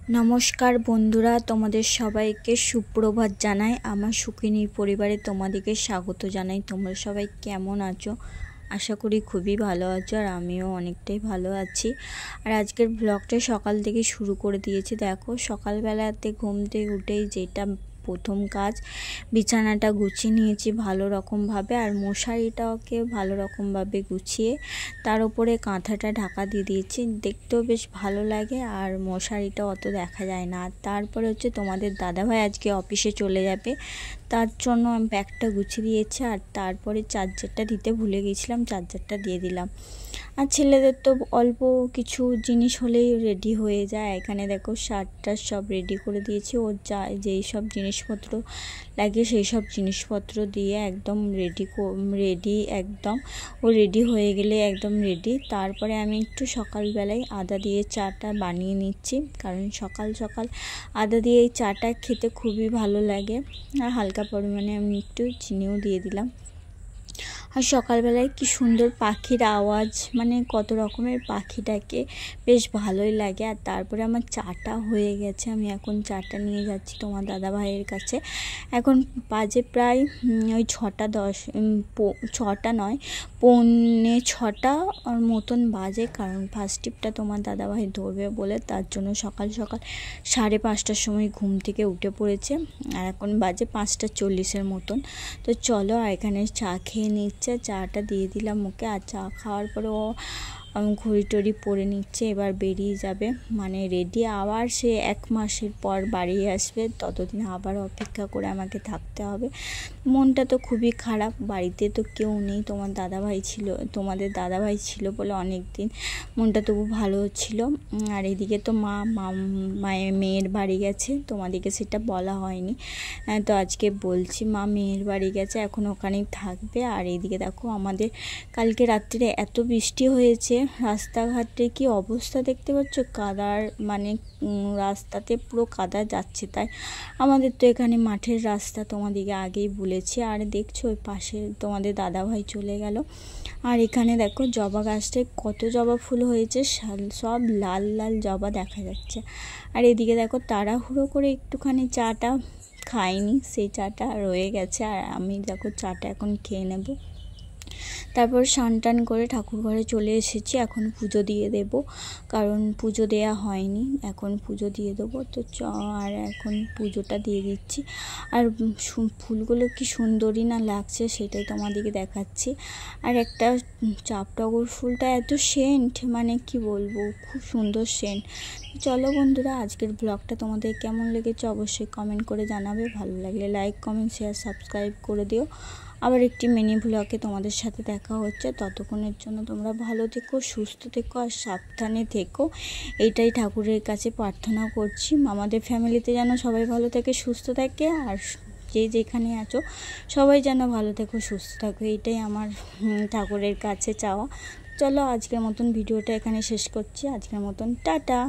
नमस्कार बंधुरा तुम्हारे सबाइके सुप्रभात जानाई आमार सुखिनी परिवारे तुम्हादेरके स्वागत जानाई। तोमरा सबाई केमन आछो? आशा करी खूबই ভালো আছো আর আমিও অনেকটাই ভালো আছি। আর আজকের ব্লগটা সকাল থেকে শুরু করে দিয়েছি। দেখো সকালবেলাতে ঘুম থেকে উঠেই যেটা প্রথম কাজ বিছানাটা গুছিয়ে নিয়েছি ভালো রকম ভাবে, আর মশারিটাকে ভালো রকম ভাবে গুছিয়ে তার উপরে কাঁথাটা ঢাকা দিয়ে দিয়েছি। দেখতেও বেশ ভালো লাগে আর মশারিটা অত দেখা যায় না। আর তারপরে হচ্ছে তোমাদের দাদাভাই আজকে অফিসে চলে যাবে, তার জন্য আমি ব্যাগটা গুছিয়ে দিয়েছি। আর তারপরে চার্জারটা দিতে ভুলে গেছিলাম, চার্জারটা দিয়ে দিলাম। আর ছেলেদের তো অল্প কিছু জিনিস হলেই রেডি হয়ে যায়। এখানে দেখো শার্টটা সব রেডি করে দিয়েছি, ওর যা যেই সব জিনিসপত্র লাগে সেই সব জিনিসপত্র দিয়ে একদম রেডি একদম ও রেডি হয়ে গেলে একদম রেডি। তারপরে আমি একটু সকালবেলায় আদা দিয়ে চাটা বানিয়ে নিচ্ছি, কারণ সকাল সকাল আদা দিয়ে এই চাটা খেতে খুবই ভালো লাগে। আর হালকা পরিমাণে আমি একটু চিনিও দিয়ে দিলাম। আর সকালবেলায় কি সুন্দর পাখির আওয়াজ, মানে কত রকমের পাখি ডাকে, বেশ ভালোই লাগে। আর তারপরে আমার চাটা হয়ে গেছে, আমি এখন চাটা নিয়ে যাচ্ছি তোমার দাদা ভাইয়ের কাছে। এখন বাজে প্রায় ওই 6টা নয় 6:45 মতন বাজে, কারণ ফার্স্ট টিপটা তোমার দাদা ভাই ধরবে বলে তার জন্য সকাল সকাল 5:30টার সময় ঘুম থেকে উঠে পড়েছে। আর এখন বাজে 5:40 মতন। তো চলো, আর এখানে চা খেয়ে নিচ্ছে, চাটা দিয়ে দিলাম ওকে। আর চা খাওয়ার পরে ও ঘড়ি টড়ি পরে নিচ্ছে, এবার বেরিয়ে যাবে, মানে রেডি। আবার সে 1 মাসের পর বাড়ি আসবে, ততদিন আবার অপেক্ষা করে আমাকে থাকতে হবে। মনটা তো খুবই খারাপ, বাড়িতে তো কেউ নেই, তোমাদের দাদাভাই ছিল বলে অনেক দিন মনটা তবু ভালো ছিল। আর এদিকে তো মেয়ের বাড়ি গেছে, তোমাদেরকে সেটা বলা হয়নি, তো আজকে বলছি মা মেয়ের বাড়ি গেছে, এখন ওখানেই থাকবে। আর এইদিকে দেখো আমাদের কালকে রাত্রে এত বৃষ্টি হয়েছে, রাস্তাঘাটে কি অবস্থা দেখতে পাচ্ছ, কাদার, মানে রাস্তাতে পুরো কাদা যাচ্ছে। তাই আমাদের তো এখানে মাঠের রাস্তা, তোমাদেরকে আগেই বলেছি। আর দেখছো ওই পাশে তোমাদের দাদাভাই চলে গেল। আর এখানে দেখো জবা গাছটায় কত জবা ফুল হয়েছে, সব লাল লাল জবা দেখা যাচ্ছে। আর এদিকে দেখো তাড়াহুড়ো করে একটুখানি চাটা খাইনি, সেই চাটা রয়ে গেছে। আর আমি দেখো চাটা এখন খেয়ে নেব। তারপর স্নান টান করে ঠাকুর ঘরে চলে এসেছি, এখন পুজো দিয়ে দেব, কারণ পুজো দেয়া হয়নি, এখন পুজো দিয়ে দেবো। তো আর এখন পুজোটা দিয়ে দিচ্ছি। আর ফুলগুলো কি সুন্দরই না লাগছে সেটাই তোমাদেরকে দেখাচ্ছি। আর একটা চাপটগর ফুলটা এত সেন্ট, মানে কি বলবো, খুব সুন্দর সেন্ট। চলো বন্ধুরা, আজকের ব্লগটা তোমাদের কেমন লেগেছে অবশ্যই কমেন্ট করে জানাবে। ভালো লাগলে লাইক কমেন্ট শেয়ার সাবস্ক্রাইব করে দিও। আবার একটি মিনি ব্লগে তোমাদের সাথে দেখা হচ্ছে, ততক্ষণের জন্য তোমরা ভালো থেকো, সুস্থ থেকো আর সাবধানে থেকো, এইটাই ঠাকুরের কাছে প্রার্থনা করছি। আমাদের ফ্যামিলিতে যেন সবাই ভালো থাকে, সুস্থ থাকে, আর যে যেখানে আছো সবাই যেন ভালো থেকো, সুস্থ থাকো, এইটাই আমার ঠাকুরের কাছে চাওয়া। চলো আজকের মতন ভিডিওটা এখানে শেষ করছি, আজকের মতন টাটা।